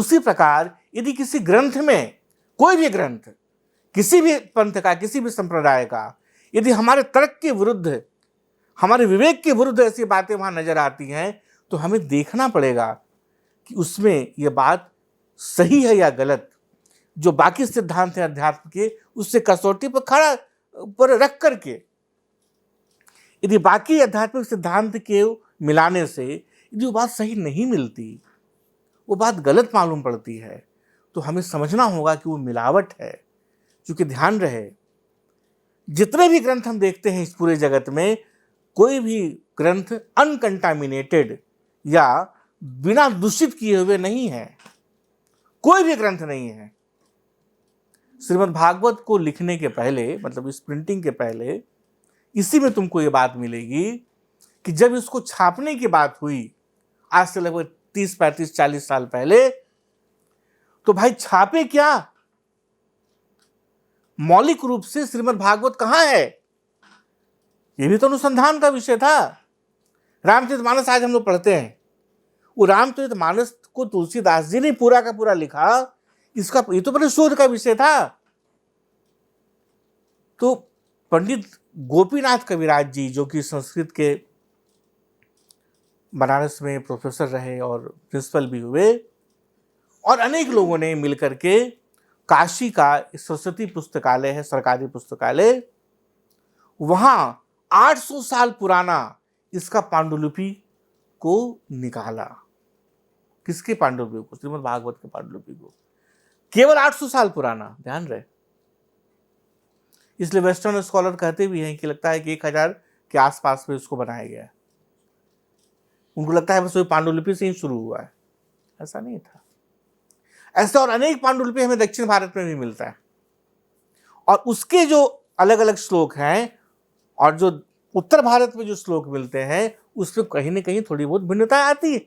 उसी प्रकार यदि किसी ग्रंथ में, कोई भी ग्रंथ, किसी भी पंथ का, किसी भी संप्रदाय का, यदि हमारे तर्क के विरुद्ध, हमारे विवेक के विरुद्ध ऐसी बातें वहां नजर आती हैं, तो हमें देखना पड़ेगा कि उसमें यह बात सही है या गलत। जो बाकी सिद्धांत हैं अध्यात्म के, उससे कसौटी पर खड़ा पर रख करके यदि बाकी आध्यात्मिक सिद्धांत के मिलाने से यदि वो बात सही नहीं मिलती, वो बात गलत मालूम पड़ती है, तो हमें समझना होगा कि वो मिलावट है। क्योंकि ध्यान रहे, जितने भी ग्रंथ हम देखते हैं इस पूरे जगत में, कोई भी ग्रंथ अनकंटामिनेटेड या बिना दूषित किए हुए नहीं है। कोई भी ग्रंथ नहीं है। श्रीमद् भागवत को लिखने के पहले, मतलब इस प्रिंटिंग के पहले, इसी में तुमको ये बात मिलेगी कि जब इसको छापने की बात हुई, आज से लगभग 30, 35, 40 साल पहले, तो भाई छापे क्या? मौलिक रूप से श्रीमद् भागवत कहां है? यह भी तो अनुसंधान का विषय था। रामचरितमानस आज हम लोग पढ़ते हैं, वो रामचरितमानस को तुलसीदास जी ने पूरा का पूरा लिखा, इसका ये तो बड़े शोध का विषय था। तो पंडित गोपीनाथ कविराज जी, जो कि संस्कृत के बनारस में प्रोफेसर रहे और प्रिंसिपल भी हुए, और अनेक लोगों ने मिलकर के काशी का सरस्वती पुस्तकालय है, सरकारी पुस्तकालय, वहां 800 साल पुराना इसका पांडुलिपि को निकाला। किसके पांडुलिपि को? श्रीमद् भागवत के पांडुलिपि को। केवल 800 साल पुराना, ध्यान रहे। इसलिए वेस्टर्न स्कॉलर कहते भी हैं कि लगता है कि 1000 के आसपास में इसको बनाया गया है। उनको लगता है बस वही पांडुलिपि से ही शुरू हुआ है। ऐसा नहीं था। ऐसे और अनेक पांडुलिपि हमें दक्षिण भारत में भी मिलता है, और उसके जो अलग अलग श्लोक हैं और जो उत्तर भारत में जो श्लोक मिलते हैं, उसमें कहीं ना कहीं थोड़ी बहुत भिन्नता आती है।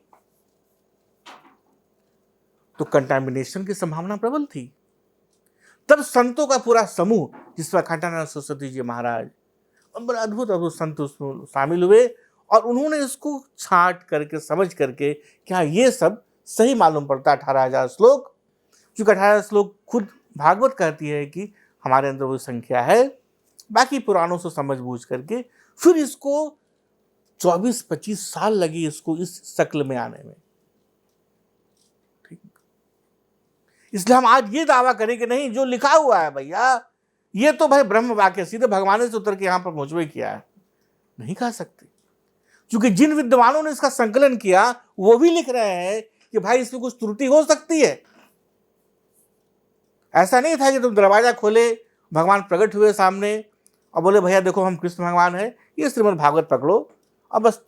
तो कंटामिनेशन की संभावना प्रबल थी। तब संतों का पूरा समूह, जिसमें अखंडानंद सरस्वती जी महाराज और बड़े अद्भुत अद्भुत संत उसमें शामिल हुए, और उन्होंने इसको छांट करके, समझ करके, क्या ये सब सही मालूम पड़ता है। 18,000 श्लोक, क्योंकि 18 श्लोक खुद भागवत कहती है कि हमारे अंदर वो संख्या है। बाकी पुराणों से समझ बूझ करके फिर इसको 24-25 साल लगी इसको इस शक्ल में आने में। ठीक, इसलिए हम आज ये दावा करें कि नहीं, जो लिखा हुआ है भैया, ये तो भाई ब्रह्म वाक्य, सीधे भगवान से उतर के यहां पर पहुंचवे किया है, नहीं कह सकते। क्योंकि जिन विद्वानों ने इसका संकलन किया, वो भी लिख रहे हैं कि भाई इसमें कुछ त्रुटि हो सकती है। ऐसा नहीं था कि तुम दरवाजा खोले, भगवान प्रकट हुए सामने और बोले भैया देखो हम कृष्ण भगवान है, ये श्रीमद् भागवत पकड़ो, अब बस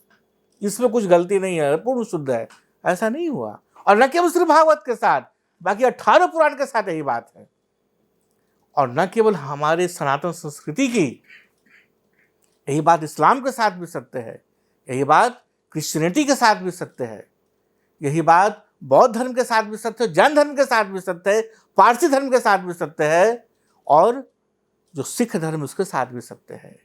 इसमें कुछ गलती नहीं है, पूर्ण शुद्ध है। ऐसा नहीं हुआ। और न केवल श्री भागवत के साथ, बाकी 18 पुराण के साथ यही बात है। और न केवल हमारे सनातन संस्कृति की, यही बात इस्लाम के साथ भी सत्य है, यही बात क्रिश्चियनिटी के साथ भी सत्य है, यही बात बौद्ध धर्म के साथ भी सत्य है, जैन धर्म के साथ भी सत्य है, पारसी धर्म के साथ भी सत्य है, और जो सिख धर्म उसके साथ भी सत्य है।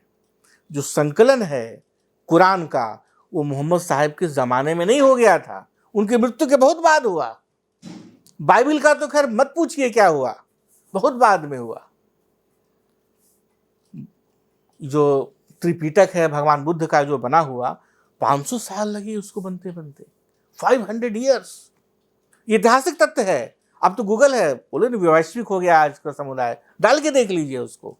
जो संकलन है कुरान का, वो मोहम्मद साहब के जमाने में नहीं हो गया था, उनकी मृत्यु के बहुत बाद हुआ। बाइबल का तो खैर मत पूछिए क्या हुआ, बहुत बाद में हुआ। जो त्रिपिटक है भगवान बुद्ध का जो बना हुआ, 500 साल लगे उसको बनते बनते, 500 ईयर्स। ये ऐतिहासिक तथ्य है। अब तो गूगल है, बोले ना वैश्विक हो गया आज का समुदाय, डाल के देख लीजिए उसको।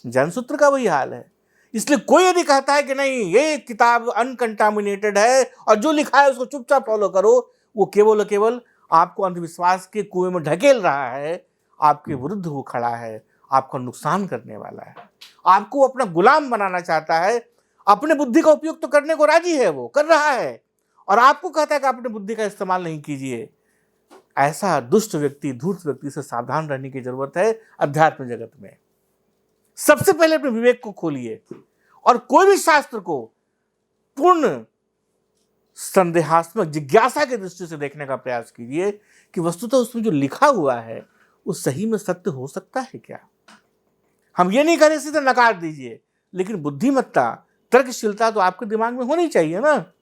जैन सूत्र का वही हाल है। इसलिए कोई यदि कहता है कि नहीं ये किताब अनकंटामिनेटेड है और जो लिखा है उसको चुपचाप फॉलो करो, वो केवल केवल आपको अंधविश्वास के कुएं में ढकेल रहा है, आपके विरुद्ध वो खड़ा है, आपका नुकसान करने वाला है, आपको अपना गुलाम बनाना चाहता है। अपने बुद्धि का उपयोग तो करने को राजी है, वो कर रहा है, और आपको कहता है कि अपने बुद्धि का इस्तेमाल नहीं कीजिए। ऐसा दुष्ट व्यक्ति, धूर्त व्यक्ति से सावधान रहने की जरूरत है अध्यात्म जगत में। सबसे पहले अपने विवेक को खोलिए और कोई भी शास्त्र को पूर्ण संदेहात्मक जिज्ञासा की दृष्टि से देखने का प्रयास कीजिए कि वस्तुतः उसमें जो लिखा हुआ है वो सही में सत्य हो सकता है क्या। हम ये नहीं करें सीधे नकार दीजिए, लेकिन बुद्धिमत्ता, तर्कशीलता तो आपके दिमाग में होनी चाहिए ना।